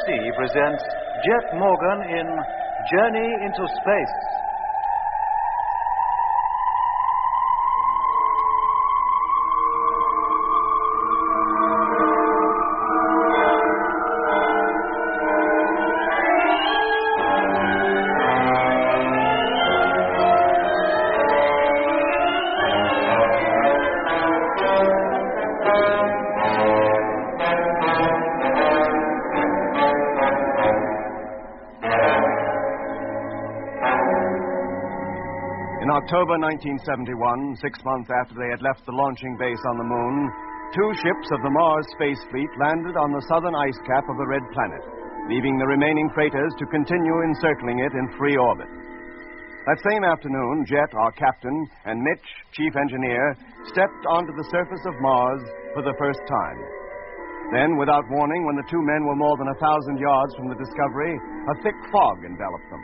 BBC presents Jet Morgan in Journey into Space. In October 1971, 6 months after they had left the launching base on the moon, 2 ships of the Mars Space Fleet landed on the southern ice cap of the Red Planet, leaving the remaining freighters to continue encircling it in free orbit. That same afternoon, Jet, our captain, and Mitch, chief engineer, stepped onto the surface of Mars for the first time. Then, without warning, when the 2 men were more than 1,000 yards from the Discovery, a thick fog enveloped them.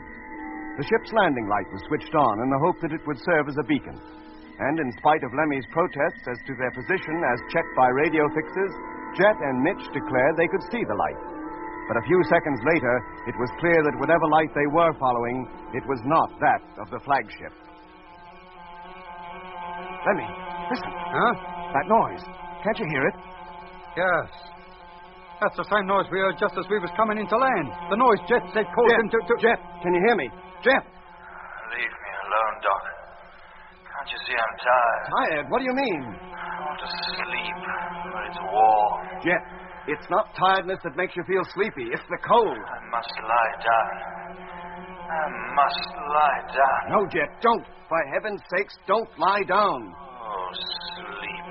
The ship's landing light was switched on in the hope that it would serve as a beacon. And in spite of Lemmy's protests as to their position as checked by radio fixes, Jet and Mitch declared they could see the light. But a few seconds later, it was clear that whatever light they were following, it was not that of the flagship. Lemmy, listen. Huh? That noise. Can't you hear it? Yes. That's the same noise we heard just as we was coming into land. The noise Jet said caused him to... Jet, can you hear me? Jet! Leave me alone, Doc. Can't you see I'm tired? Tired? What do you mean? I want to sleep, but it's war. Jet, it's not tiredness that makes you feel sleepy. It's the cold. I must lie down. I must lie down. No, Jet, don't. For heaven's sakes, don't lie down. Oh, sleep.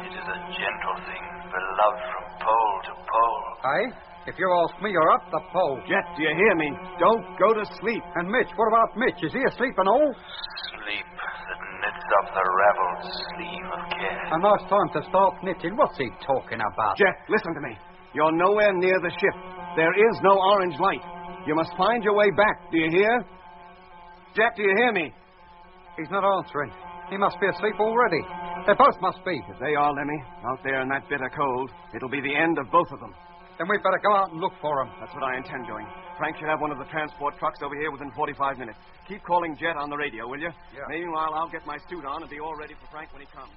It is a gentle thing, beloved from pole to pole. Aye? If you ask me, you're up the pole. Jet, do you hear me? Don't go to sleep. And Mitch, what about Mitch? Is he asleep and all? Sleep that knits up the raveled sleeve of care. A nice time to start knitting. What's he talking about? Jet, listen to me. You're nowhere near the ship. There is no orange light. You must find your way back. Do you hear? Jet, do you hear me? He's not answering. He must be asleep already. They both must be. If they are, Lemmy, out there in that bitter cold, it'll be the end of both of them. Then we'd better go out and look for him. That's what I intend doing. Frank should have one of the transport trucks over here within 45 minutes. Keep calling Jet on the radio, will you? Yeah. Meanwhile, I'll get my suit on and be all ready for Frank when he comes.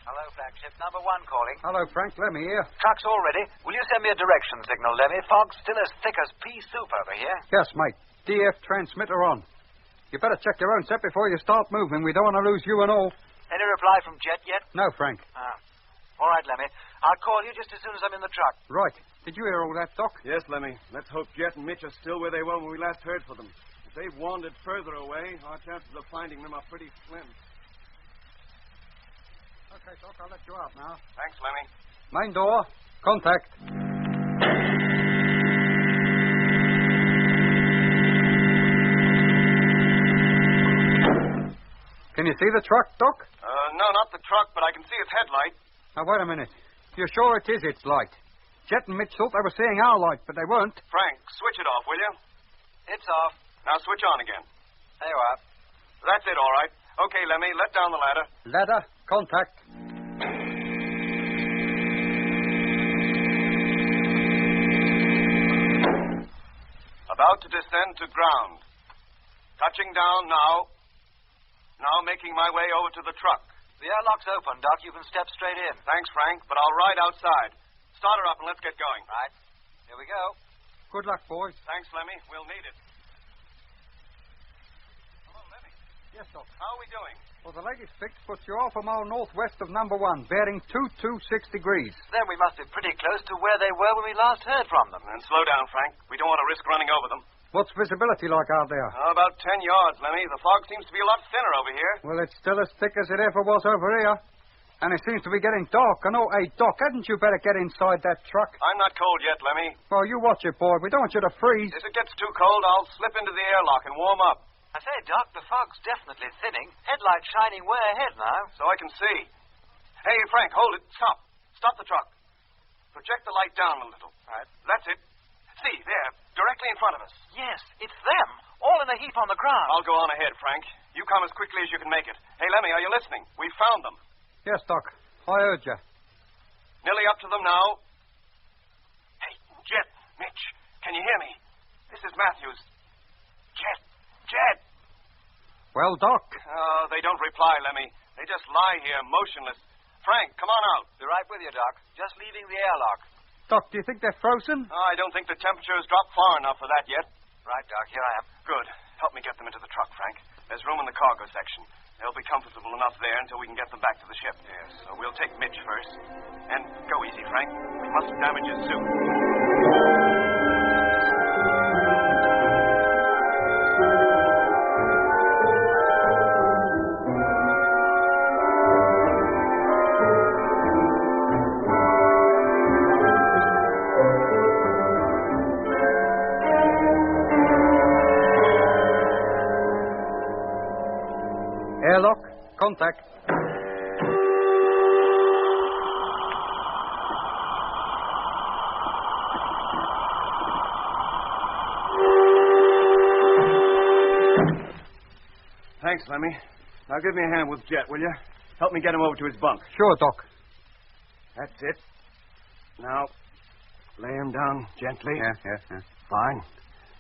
Hello, flagship. Number 1 calling. Hello, Frank. Lemmy here. Truck's all ready. Will you send me a direction signal, Lemmy? Fog's still as thick as pea soup over here. Yes, mate. DF transmitter on. You better check your own set before you start moving. We don't want to lose you and all. Any reply from Jet yet? No, Frank. All right, Lemmy. I'll call you just as soon as I'm in the truck. Right. Did you hear all that, Doc? Yes, Lemmy. Let's hope Jet and Mitch are still where they were when we last heard from them. If they've wandered further away, our chances of finding them are pretty slim. Okay, Doc, I'll let you out now. Thanks, Lemmy. Main door. Contact. Can you see the truck, Doc? No, not the truck, but I can see its headlight. Now, wait a minute. You're sure it is its light? Jet and Mitch thought they were seeing our light, but they weren't. Frank, switch it off, will you? It's off. Now switch on again. There you are. That's it, all right. Okay, Lemmy, let down the ladder. Ladder. Contact. About to descend to ground. Touching down now. Now making my way over to the truck. The airlock's open, Doc. You can step straight in. Thanks, Frank, but I'll ride outside. Start her up and let's get going. Right. Here we go. Good luck, boys. Thanks, Lemmy. We'll need it. Hello, Lemmy. Yes, Doc. How are we doing? Well, the latest fix puts you half a mile northwest of number 1, bearing 226 degrees. Then we must be pretty close to where they were when we last heard from them. And slow down, Frank. We don't want to risk running over them. What's visibility like out there? About 10 yards, Lemmy. The fog seems to be a lot thinner over here. Well, it's still as thick as it ever was over here. And it seems to be getting dark. And hey, Doc, hadn't you better get inside that truck? I'm not cold yet, Lemmy. Well, you watch it, boy. We don't want you to freeze. If it gets too cold, I'll slip into the airlock and warm up. I say, Doc, the fog's definitely thinning. Headlights shining way ahead now. So I can see. Hey, Frank, hold it. Stop. Stop the truck. Project the light down a little. Right. That's it. See, there, directly in front of us. Yes, it's them. All in a heap on the ground. I'll go on ahead, Frank. You come as quickly as you can make it. Hey, Lemmy, are you listening? We found them. Yes, Doc. I heard you. Nearly up to them now. Hey, Mitch, can you hear me? This is Matthews. Jet. Well, Doc. Oh, they don't reply, Lemmy. They just lie here, motionless. Frank, come on out. Be right with you, Doc. Just leaving the airlock. Doc, do you think they're frozen? Oh, I don't think the temperature has dropped far enough for that yet. Right, Doc. Here I am. Good. Help me get them into the truck, Frank. There's room in the cargo section. They'll be comfortable enough there until we can get them back to the ship. Yes. So we'll take Mitch first. And go easy, Frank. We mustn't damage his suit. Airlock, contact. Thanks, Lemmy. Now give me a hand with Jet, will you? Help me get him over to his bunk. Sure, Doc. That's it. Now, lay him down gently. Yeah. Fine.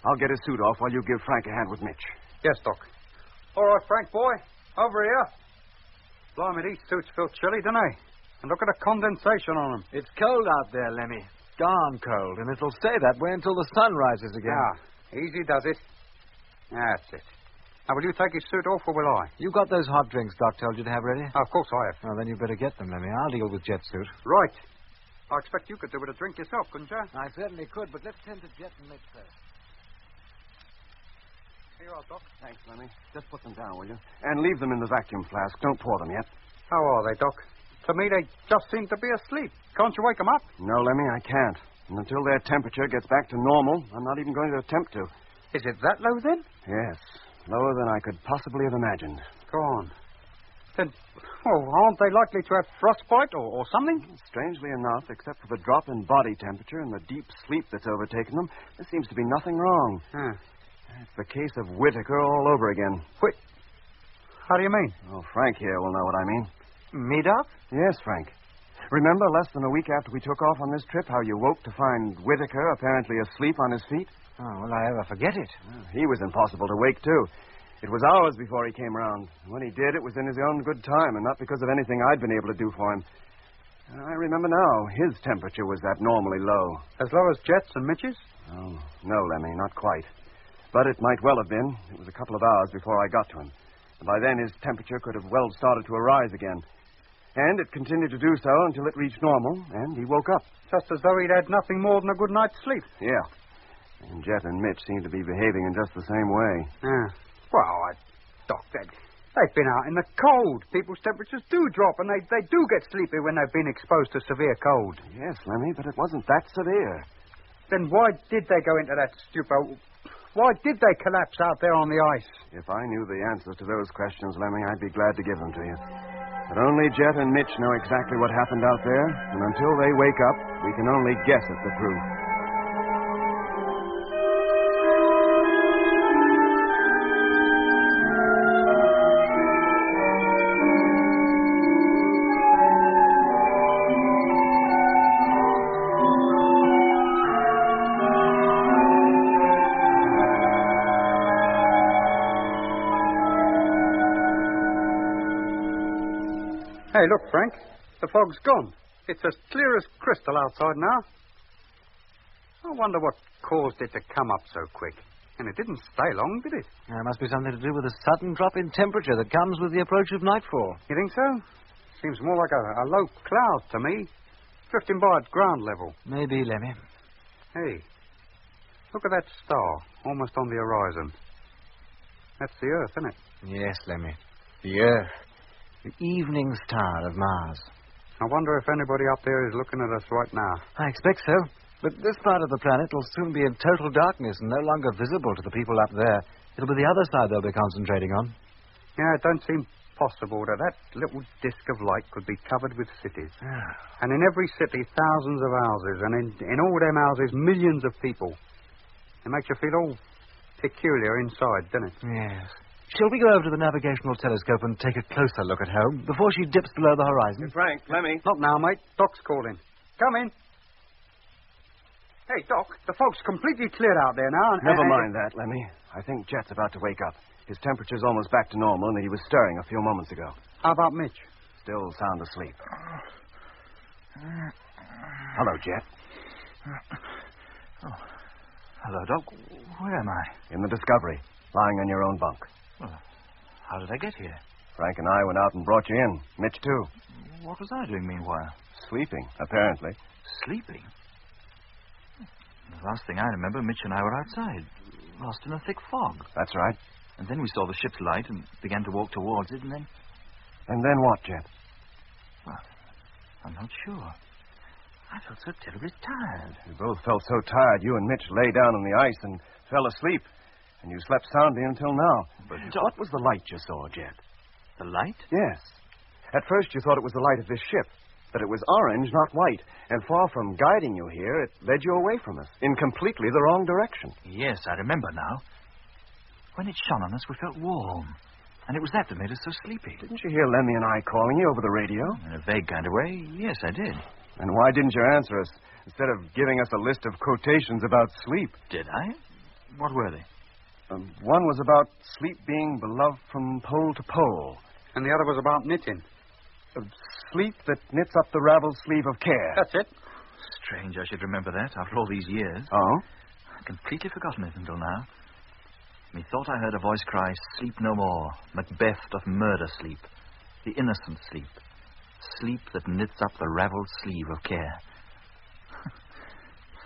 I'll get his suit off while you give Frank a hand with Mitch. Yes, Doc. All right, Frank, boy. Over here. Blimey, these suits feel chilly, don't they? And look at the condensation on them. It's cold out there, Lemmy. Darn cold, and it'll stay that way until the sun rises again. Easy does it. That's it. Now, will you take his suit off, or will I? You got those hot drinks Doc told you to have ready? Of course I have. Well, then you better get them, Lemmy. I'll deal with Jet's suit. Right. I expect you could do with a drink yourself, couldn't you? I certainly could, but let's tend to Jet and Mitch first. Here you are, Doc. Thanks, Lemmy. Just put them down, will you? And leave them in the vacuum flask. Don't pour them yet. How are they, Doc? To me, they just seem to be asleep. Can't you wake them up? No, Lemmy, I can't. And until their temperature gets back to normal, I'm not even going to attempt to. Is it that low, then? Yes. Lower than I could possibly have imagined. Go on. Then, aren't they likely to have frostbite or something? Strangely enough, except for the drop in body temperature and the deep sleep that's overtaken them, there seems to be nothing wrong. It's the case of Whittaker all over again. How do you mean? Oh, Frank here will know what I mean. Me, Doc? Yes, Frank. Remember less than a week after we took off on this trip how you woke to find Whittaker apparently asleep on his feet? Oh, will I ever forget it? Well, he was impossible to wake, too. It was hours before he came round. When he did, it was in his own good time and not because of anything I'd been able to do for him. I remember now, his temperature was abnormally low. As low as Jet's and Mitch's? Oh, no, Lemmy, not quite. But it might well have been. It was a couple of hours before I got to him. And by then, his temperature could have well started to arise again. And it continued to do so until it reached normal, and he woke up. Just as though he'd had nothing more than a good night's sleep. Yeah. And Jet and Mitch seem to be behaving in just the same way. Well, Doc, they've been out in the cold. People's temperatures do drop, and they do get sleepy when they've been exposed to severe cold. Yes, Lemmy, but it wasn't that severe. Then why did they go into that stupor? Why did they collapse out there on the ice? If I knew the answers to those questions, Lemmy, I'd be glad to give them to you. But only Jet and Mitch know exactly what happened out there, and until they wake up, we can only guess at the truth. Hey, look, Frank. The fog's gone. It's as clear as crystal outside now. I wonder what caused it to come up so quick. And it didn't stay long, did it? It must be something to do with a sudden drop in temperature that comes with the approach of nightfall. You think so? Seems more like a low cloud to me. Drifting by at ground level. Maybe, Lemmy. Hey, look at that star, almost on the horizon. That's the Earth, isn't it? Yes, Lemmy. The Earth. The evening star of Mars. I wonder if anybody up there is looking at us right now. I expect so. But this part of the planet will soon be in total darkness and no longer visible to the people up there. It'll be the other side they'll be concentrating on. Yeah, it don't seem possible that little disk of light could be covered with cities. And in every city, thousands of houses. And in all them houses, millions of people. It makes you feel all peculiar inside, doesn't it? Yes. Shall we go over to the navigational telescope and take a closer look at home before she dips below the horizon? Hey, Frank, Lemmy. Not now, mate. Doc's calling. Come in. Hey, Doc, the fog's completely cleared out there now. Never mind that, Lemmy. I think Jet's about to wake up. His temperature's almost back to normal, and he was stirring a few moments ago. How about Mitch? Still sound asleep. Hello, Jet. Oh. Hello, Doc. Where am I? In the Discovery, lying on your own bunk. Well, how did I get here? Frank and I went out and brought you in. Mitch, too. What was I doing meanwhile? Sleeping, apparently. Sleeping? The last thing I remember, Mitch and I were outside, lost in a thick fog. That's right. And then we saw the ship's light and began to walk towards it, and then... And then what, Jet? Well, I'm not sure. I felt so terribly tired. You both felt so tired, you and Mitch lay down on the ice and fell asleep. And you slept soundly until now. But what was the light you saw, Jet? The light? Yes. At first you thought it was the light of this ship. But it was orange, not white. And far from guiding you here, it led you away from us in completely the wrong direction. Yes, I remember now. When it shone on us, we felt warm. And it was that made us so sleepy. Didn't you hear Lemmy and I calling you over the radio? In a vague kind of way, yes, I did. And why didn't you answer us instead of giving us a list of quotations about sleep? Did I? What were they? One was about sleep being beloved from pole to pole. And the other was about knitting. Sleep that knits up the raveled sleeve of care. That's it. Strange I should remember that after all these years. Oh? I'd completely forgotten it until now. Methought I heard a voice cry, "Sleep no more, Macbeth doth murder sleep, the innocent sleep, sleep that knits up the raveled sleeve of care."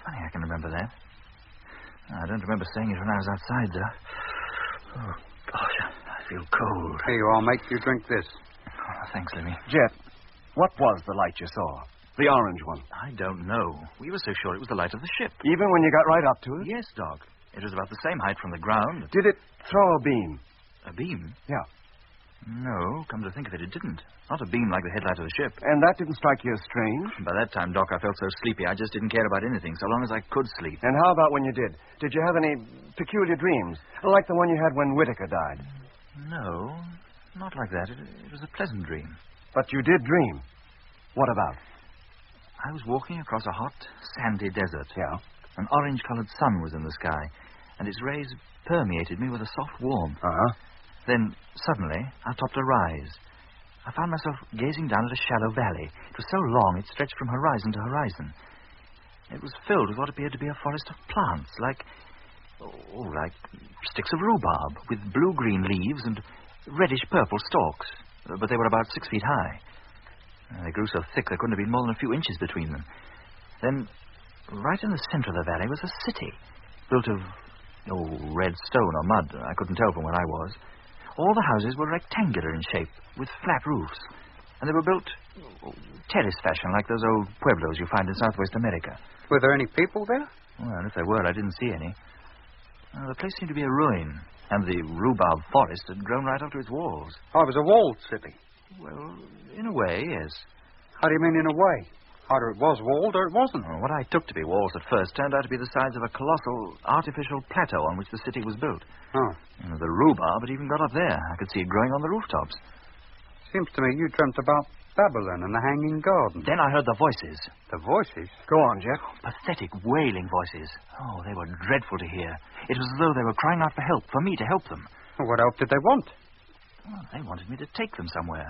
Funny I can remember that. I don't remember saying it when I was outside, though. Oh, gosh, I feel cold. Here you are, mate. You drink this. Oh, thanks, Lemmy. Jet, what was the light you saw? The orange one. I don't know. We were so sure it was the light of the ship. Even when you got right up to it? Yes, Doc. It was about the same height from the ground. Did it throw a beam? A beam? Yeah. No, come to think of it, it didn't. Not a beam like the headlight of the ship. And that didn't strike you as strange? By that time, Doc, I felt so sleepy I just didn't care about anything, so long as I could sleep. And how about when you did? Did you have any peculiar dreams? Like the one you had when Whittaker died? No, not like that. It was a pleasant dream. But you did dream. What about? I was walking across a hot, sandy desert. Yeah? An orange-colored sun was in the sky, and its rays permeated me with a soft warmth. Uh-huh. Then, suddenly, I topped a rise. I found myself gazing down at a shallow valley. It was so long, it stretched from horizon to horizon. It was filled with what appeared to be a forest of plants, like sticks of rhubarb, with blue-green leaves and reddish-purple stalks. But they were about 6 feet high. They grew so thick there couldn't have been more than a few inches between them. Then, right in the center of the valley was a city, built of red stone or mud. I couldn't tell from where I was. All the houses were rectangular in shape, with flat roofs. And they were built terrace fashion, like those old pueblos you find in Southwest America. Were there any people there? Well, if there were, I didn't see any. The place seemed to be a ruin, and the rhubarb forest had grown right up to its walls. Oh, it was a walled city. Well, in a way, yes. How do you mean in a way? Either it was walled or it wasn't. Well, what I took to be walls at first turned out to be the sides of a colossal artificial plateau on which the city was built. Oh. The rhubarb had even got up there. I could see it growing on the rooftops. Seems to me you dreamt about Babylon and the Hanging Garden. Then I heard the voices. The voices? Go on, Jeff. Pathetic, wailing voices. Oh, they were dreadful to hear. It was as though they were crying out for help, for me to help them. Well, what help did they want? Well, they wanted me to take them somewhere.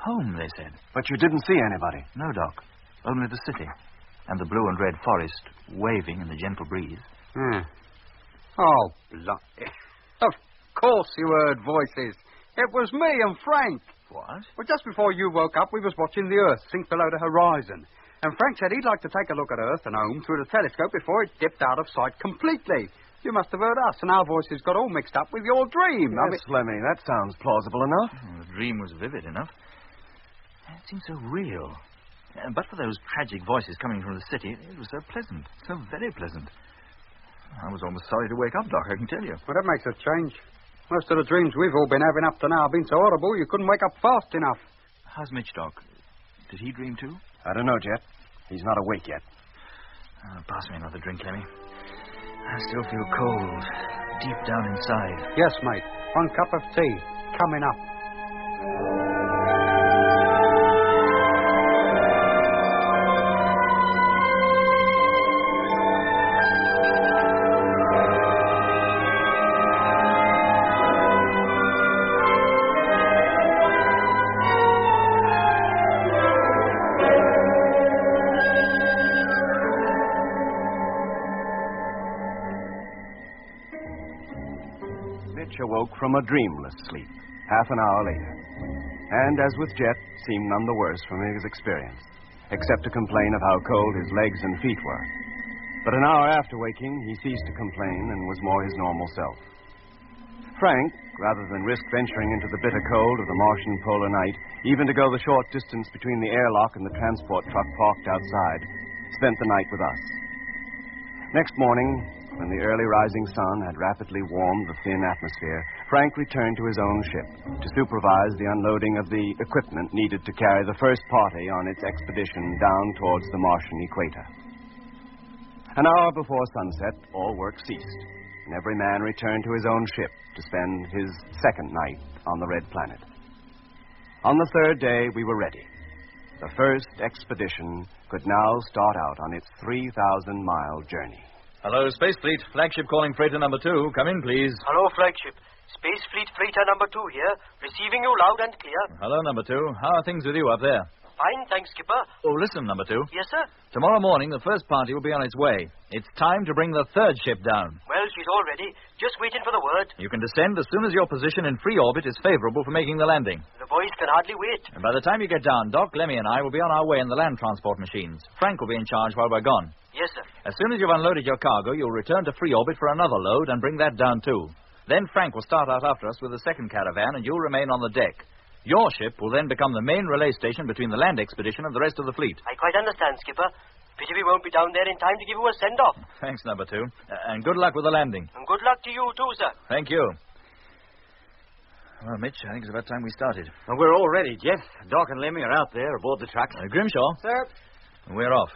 Home, they said. But you didn't see anybody. No, Doc. Only the city. And the blue and red forest waving in the gentle breeze. Yeah. Oh, bloody. Of course you heard voices. It was me and Frank. What? Well, just before you woke up, we was watching the Earth sink below the horizon. And Frank said he'd like to take a look at Earth and home through the telescope before it dipped out of sight completely. You must have heard us, and our voices got all mixed up with your dream. Yes, Lemmy, that sounds plausible enough. The dream was vivid enough. It seemed so real. But for those tragic voices coming from the city, it was so pleasant, so very pleasant. I was almost sorry to wake up, Doc, I can tell you. Well, that makes a change. Most of the dreams we've all been having up to now have been so horrible you couldn't wake up fast enough. How's Mitch, Doc? Did he dream too? I don't know, Jet. He's not awake yet. Pass me another drink, Lemmy. I still feel cold, deep down inside. Yes, mate. 1 cup of tea. Coming up. awoke from a dreamless sleep half an hour later. And, as with Jet, seemed none the worse from his experience, except to complain of how cold his legs and feet were. But an hour after waking, he ceased to complain and was more his normal self. Frank, rather than risk venturing into the bitter cold of the Martian polar night, even to go the short distance between the airlock and the transport truck parked outside, spent the night with us. Next morning, when the early rising sun had rapidly warmed the thin atmosphere, Frank returned to his own ship to supervise the unloading of the equipment needed to carry the first party on its expedition down towards the Martian equator. An hour before sunset, all work ceased, and every man returned to his own ship to spend his second night on the Red Planet. On the third day, we were ready. The first expedition could now start out on its 3,000-mile journey. Hello, Space Fleet. Flagship calling freighter number 2. Come in, please. Hello, Flagship. Space Fleet freighter number 2 here. Receiving you loud and clear. Hello, number 2. How are things with you up there? Fine, thanks, Skipper. Oh, listen, number 2. Yes, sir? Tomorrow morning, the first party will be on its way. It's time to bring the third ship down. Well, she's all ready. Just waiting for the word. You can descend as soon as your position in free orbit is favorable for making the landing. The boys can hardly wait. And by the time you get down, Doc, Lemmy, and I will be on our way in the land transport machines. Frank will be in charge while we're gone. Yes, sir. As soon as you've unloaded your cargo, you'll return to free orbit for another load and bring that down, too. Then Frank will start out after us with the second caravan, and you'll remain on the deck. Your ship will then become the main relay station between the land expedition and the rest of the fleet. I quite understand, Skipper. Pity we won't be down there in time to give you a send-off. Thanks, number 2. And good luck with the landing. And good luck to you, too, sir. Thank you. Well, Mitch, I think it's about time we started. Well, we're all ready, Jeff. Doc and Lemmy are out there aboard the truck. Grimshaw. Sir. We're off.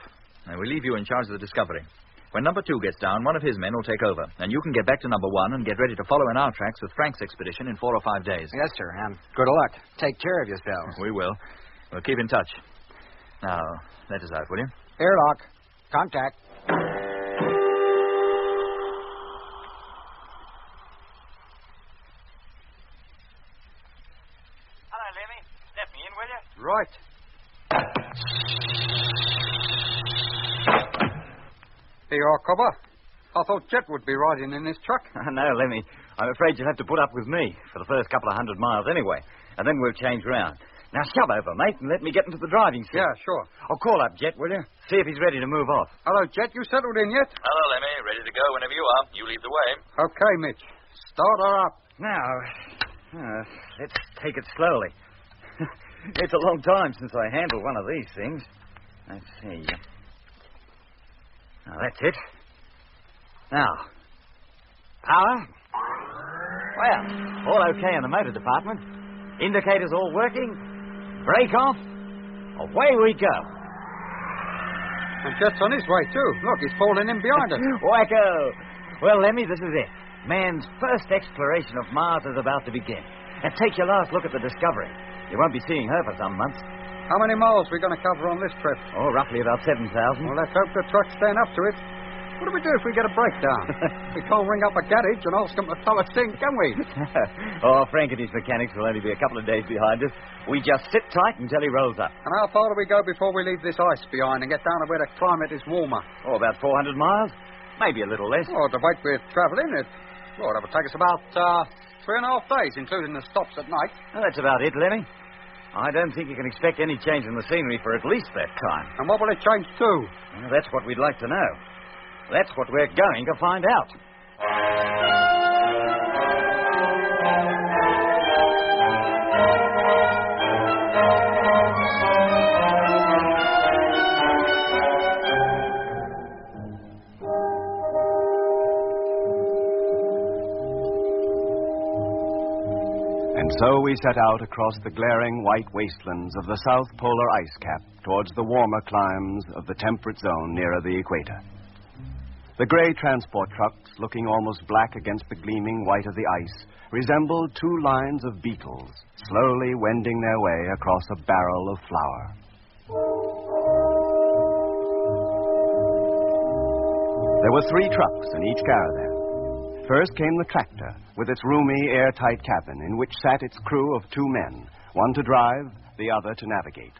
And we leave you in charge of the Discovery. When number 2 gets down, one of his men will take over. And you can get back to number 1 and get ready to follow in our tracks with Frank's expedition in 4 or 5 days. Yes, sir. And good luck. Take care of yourselves. We will. We'll keep in touch. Now, let us out, will you? Airlock. Contact. Hello, Lemmy. Let me in, will you? Right. Here you are, Cobber. I thought Jet would be riding in this truck. No, Lemmy. I'm afraid you'll have to put up with me for the first couple of 100 miles anyway. And then we'll change round. Now, shove over, mate, and let me get into the driving seat. Yeah, sure. I'll call up Jet, will you? See if he's ready to move off. Hello, Jet. You settled in yet? Hello, Lemmy. Ready to go whenever you are. You lead the way. Okay, Mitch. Start her up. Now, let's take it slowly. It's a long time since I handled one of these things. Let's see. Now, that's it. Now, power. Well, all okay in the motor department. Indicators all working. Brake off. Away we go. And Jet's on his way, too. Look, he's falling in behind us. Wacko. Well, Lemmy, this is it. Man's first exploration of Mars is about to begin. And take your last look at the Discovery. You won't be seeing her for some months. How many miles are we going to cover on this trip? Oh, roughly about 7,000. Well, let's hope the truck's staying up to it. What do we do if we get a breakdown? We can't ring up a garage and ask them to tow us in, can we? Oh, Frank and his mechanics will only be a couple of days behind us. We just sit tight until he rolls up. And how far do we go before we leave this ice behind and get down to where the climate is warmer? Oh, about 400 miles. Maybe a little less. Oh, the weight we're travelling, it would take us about 3.5 days, including the stops at night. Well, that's about it, Lemmy. I don't think you can expect any change in the scenery for at least that time. And what will it change to? Well, that's what we'd like to know. That's what we're going to find out. And so we set out across the glaring white wastelands of the South Polar ice cap towards the warmer climes of the temperate zone nearer the equator. The gray transport trucks, looking almost black against the gleaming white of the ice, resembled 2 lines of beetles slowly wending their way across a barrel of flour. There were 3 trucks in each caravan. First came the tractor, with its roomy, airtight cabin, in which sat its crew of 2 men, one to drive, the other to navigate.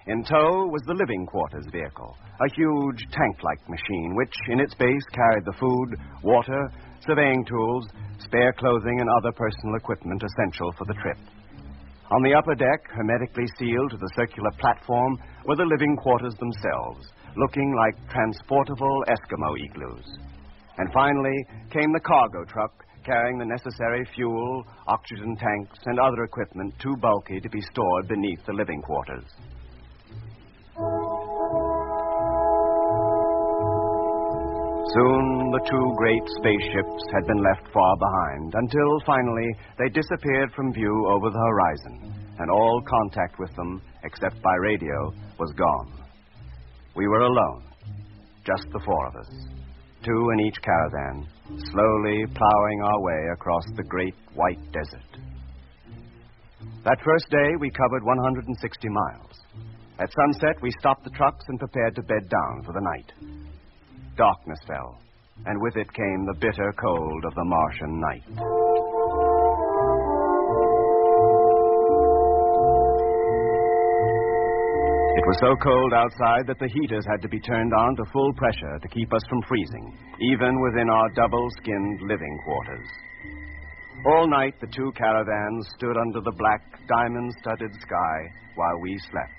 In tow was the living quarters vehicle, a huge tank-like machine which, in its base, carried the food, water, surveying tools, spare clothing, and other personal equipment essential for the trip. On the upper deck, hermetically sealed to the circular platform, were the living quarters themselves, looking like transportable Eskimo igloos. And finally came the cargo truck, carrying the necessary fuel, oxygen tanks, and other equipment too bulky to be stored beneath the living quarters. Soon the two great spaceships had been left far behind, until finally they disappeared from view over the horizon, and all contact with them, except by radio, was gone. We were alone, just the four of us, two in each caravan, slowly plowing our way across the great white desert. That first day, we covered 160 miles. At sunset, we stopped the trucks and prepared to bed down for the night. Darkness fell, and with it came the bitter cold of the Martian night. It was so cold outside that the heaters had to be turned on to full pressure to keep us from freezing, even within our double-skinned living quarters. All night, the two caravans stood under the black, diamond-studded sky while we slept.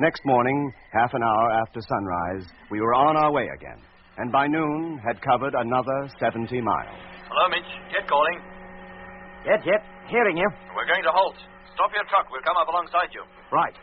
Next morning, half an hour after sunrise, we were on our way again, and by noon had covered another 70 miles. Hello, Mitch. Jet calling. Jet, hearing you. We're going to halt. Stop your truck. We'll come up alongside you. Right.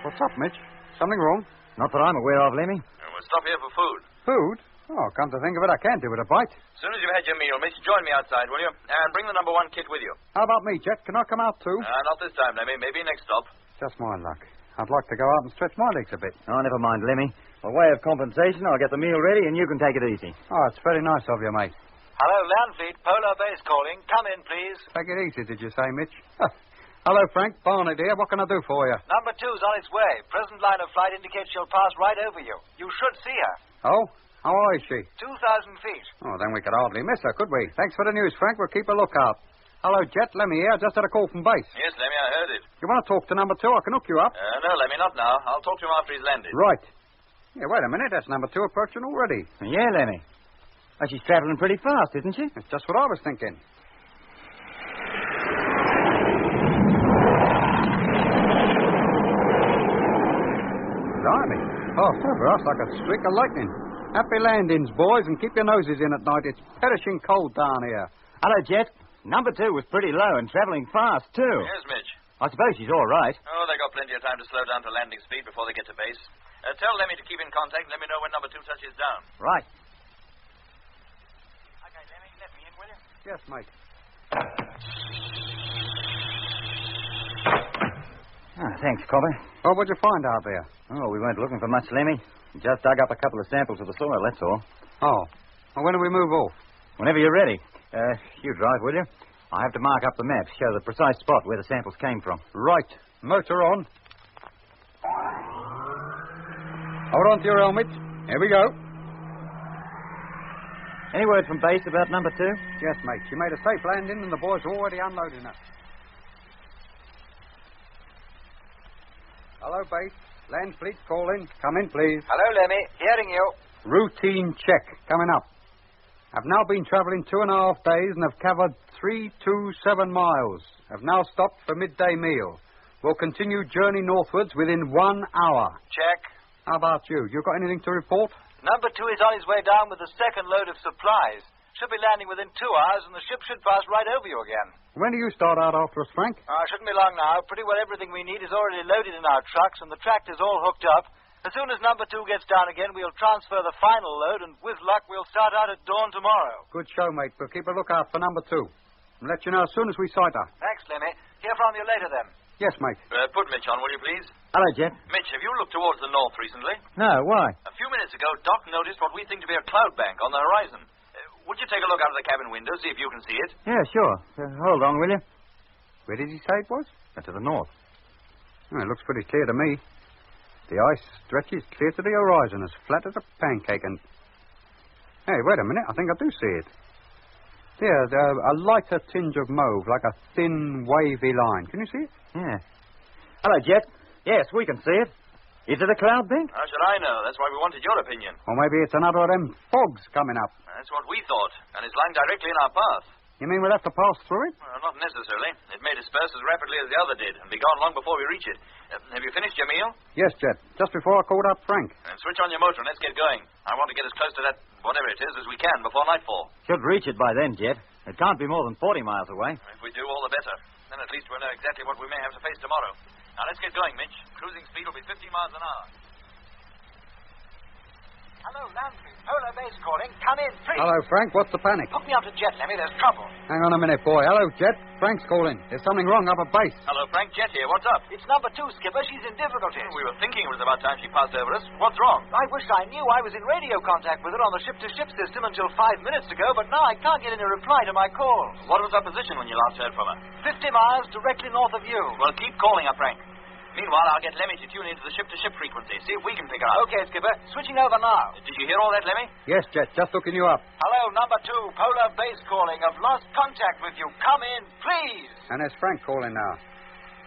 What's up, Mitch? Something wrong? Not that I'm aware of, Lemmy. We'll stop here for food. Food? Oh, come to think of it, I can't do with a bite. As soon as you've had your meal, Mitch, join me outside, will you? And bring the number 1 kit with you. How about me, Jet? Can I come out too? Not this time, Lemmy. Maybe next stop. Just my luck. I'd like to go out and stretch my legs a bit. Oh, never mind, Lemmy. By way of compensation, I'll get the meal ready and you can take it easy. Oh, it's very nice of you, mate. Hello, Landfleet. Polar Base calling. Come in, please. Take it easy, did you say, Mitch? Hello, Frank. Barnett here. What can I do for you? Number 2's on its way. Present line of flight indicates she'll pass right over you. You should see her. Oh? How high is she? 2,000 feet. Oh, then we could hardly miss her, could we? Thanks for the news, Frank. We'll keep a lookout. Hello, Jet. Lemmy here. Just had a call from base. Yes, Lemmy, I heard it. You want to talk to number 2? I can hook you up. No, Lemmy, not now. I'll talk to him after he's landed. Right. Yeah, wait a minute. That's number 2 approaching already. Yeah, Lemmy. Oh, she's traveling pretty fast, isn't she? That's just what I was thinking. Blimey. Oh, over us like a streak of lightning. Happy landings, boys, and keep your noses in at night. It's perishing cold down here. Hello, Jet. Number 2 was pretty low and traveling fast, too. Yes, Mitch. I suppose she's all right. Oh, they got plenty of time to slow down to landing speed before they get to base. Tell Lemmy to keep in contact and let me know when number 2 touches down. Right. Okay, Lemmy, let me in, will you? Yes, mate. Thanks, Cobber. Oh, what'd you find out there? Oh, we weren't looking for much, Lemmy. We just dug up a couple of samples of the soil, that's all. Oh. Well, when do we move off? Whenever you're ready. You drive, will you? I have to mark up the map, show the precise spot where the samples came from. Right. Motor on. Hold on to your helmet. Here we go. Any word from base about number 2? Yes, mate. She made a safe landing and the boys are already unloading her. Hello, base. Land fleet calling. Come in, please. Hello, Lemmy. Hearing you. Routine check. Coming up. I've now been travelling 2.5 days and have covered 327 miles. Have now stopped for midday meal. Will continue journey northwards within 1 hour. Check. How about you? You got anything to report? Number 2 is on his way down with the second load of supplies. Should be landing within 2 hours, and the ship should pass right over you again. When do you start out after us, Frank? Shouldn't be long now. Pretty well everything we need is already loaded in our trucks, and the tractor's all hooked up. As soon as number 2 gets down again, we'll transfer the final load, and with luck, we'll start out at dawn tomorrow. Good show, mate. We'll keep a lookout for number 2. And let you know as soon as we sight her. Thanks, Lemmy. Hear from you later, then. Yes, mate. Put Mitch on, will you, please? Hello, Jet. Mitch, have you looked towards the north recently? No, why? A few minutes ago, Doc noticed what we think to be a cloud bank on the horizon. Would you take a look out of the cabin window, see if you can see it? Yeah, sure. Hold on, will you? Where did he say it was? To the north. Oh, it looks pretty clear to me. The ice stretches clear to the horizon, as flat as a pancake, and... Hey, wait a minute. I think I do see it. Yeah, a lighter tinge of mauve, like a thin, wavy line. Can you see it? Yeah. Hello, Jet. Yes, we can see it. Is it a cloud bank? How should I know? That's why we wanted your opinion. Or maybe it's another of them fogs coming up. That's what we thought, and it's lying directly in our path. You mean we'll have to pass through it? Well, not necessarily. It may disperse as rapidly as the other did, and be gone long before we reach it. Have you finished your meal? Yes, Jet. Just before I called up Frank. Then switch on your motor and let's get going. I want to get as close to that, whatever it is, as we can before nightfall. Should reach it by then, Jet. It can't be more than 40 miles away. If we do, all the better. Then at least we'll know exactly what we may have to face tomorrow. Now, let's get going, Mitch. Cruising speed will be 50 miles an hour. Hello, Landry. Polar Base calling. Come in, please. Hello, Frank. What's the panic? Hook me up to Jet, Lemmy. There's trouble. Hang on a minute, boy. Hello, Jet. Frank's calling. There's something wrong up at base. Hello, Frank. Jet here. What's up? It's number 2, Skipper. She's in difficulties. We were thinking it was about time she passed over us. What's wrong? I wish I knew. I was in radio contact with her on the ship-to-ship system until 5 minutes ago, but now I can't get any reply to my calls. What was her position when you last heard from her? 50 miles directly north of you. Well, keep calling her, Frank. Meanwhile, I'll get Lemmy to tune into the ship-to-ship frequency. See if we can pick her up. Okay, Skipper. Switching over now. Did you hear all that, Lemmy? Yes, Jet. Just hooking you up. Hello, number 2. Polar Base calling. I've lost contact with you. Come in, please. And there's Frank calling now.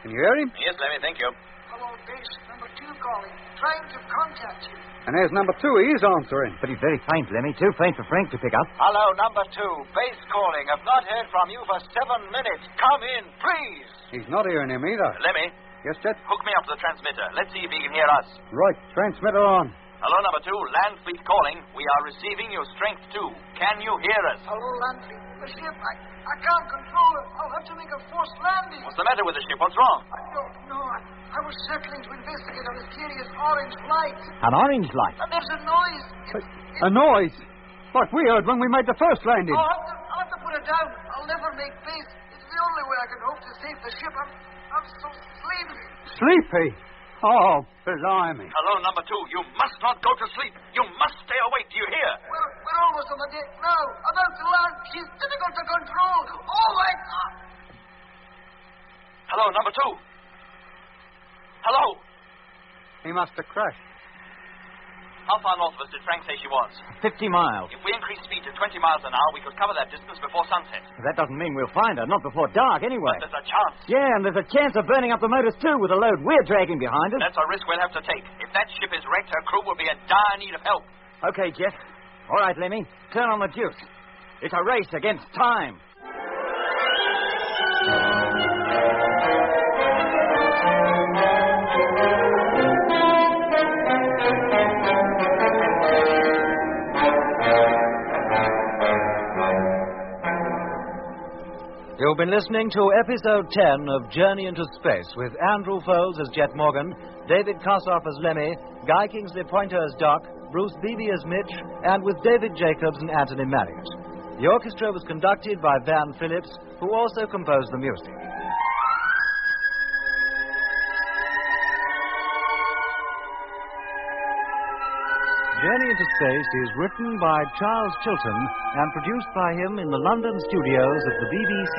Can you hear him? Yes, Lemmy, thank you. Hello, Base. Number 2 calling. Trying to contact you. And there's number 2. He's answering. But he's very faint, Lemmy. Too faint for Frank to pick up. Hello, number 2. Base calling. I've not heard from you for 7 minutes. Come in, please. He's not hearing him either. Lemmy, Yes, Jet? hook me up to the transmitter. Let's see if he can hear us. Right. Transmitter on. Hello, number 2. Land fleet calling. We are receiving your strength 2. Can you hear us? Hello, Landry. The ship, I can't control it. I'll have to make a forced landing. What's the matter with the ship? What's wrong? I don't know. I was circling to investigate a mysterious orange light. An orange light. And there's a noise. A noise? Like we heard when we made the first landing. I'll have to put it down. I'll never make base. It's the only way I can hope to save the ship. I'm so sleepy. Sleepy? Oh, blimey. Hello, number 2. You must not go to sleep. You must stay awake. Do you hear? We're almost on the deck now. About to land. She's difficult to control. Oh, my God. Hello, number 2. Hello. He must have crashed. How far north of us did Frank say she was? 50 miles. If we increase speed to 20 miles an hour, we could cover that distance before sunset. That doesn't mean we'll find her. Not before dark, anyway. But there's a chance. Yeah, and there's a chance of burning up the motors, too, with the load we're dragging behind us. That's a risk we'll have to take. If that ship is wrecked, her crew will be in dire need of help. Okay, Jet. All right, Lemmy. Turn on the juice. It's a race against time. You've been listening to episode 10 of Journey into Space with Andrew Foles as Jet Morgan, David Kossoff as Lemmy, Guy Kingsley Pointer as Doc, Bruce Beebe as Mitch, and with David Jacobs and Anthony Marriott. The orchestra was conducted by Van Phillips, who also composed the music. Journey into Space is written by Charles Chilton and produced by him in the London studios of the BBC.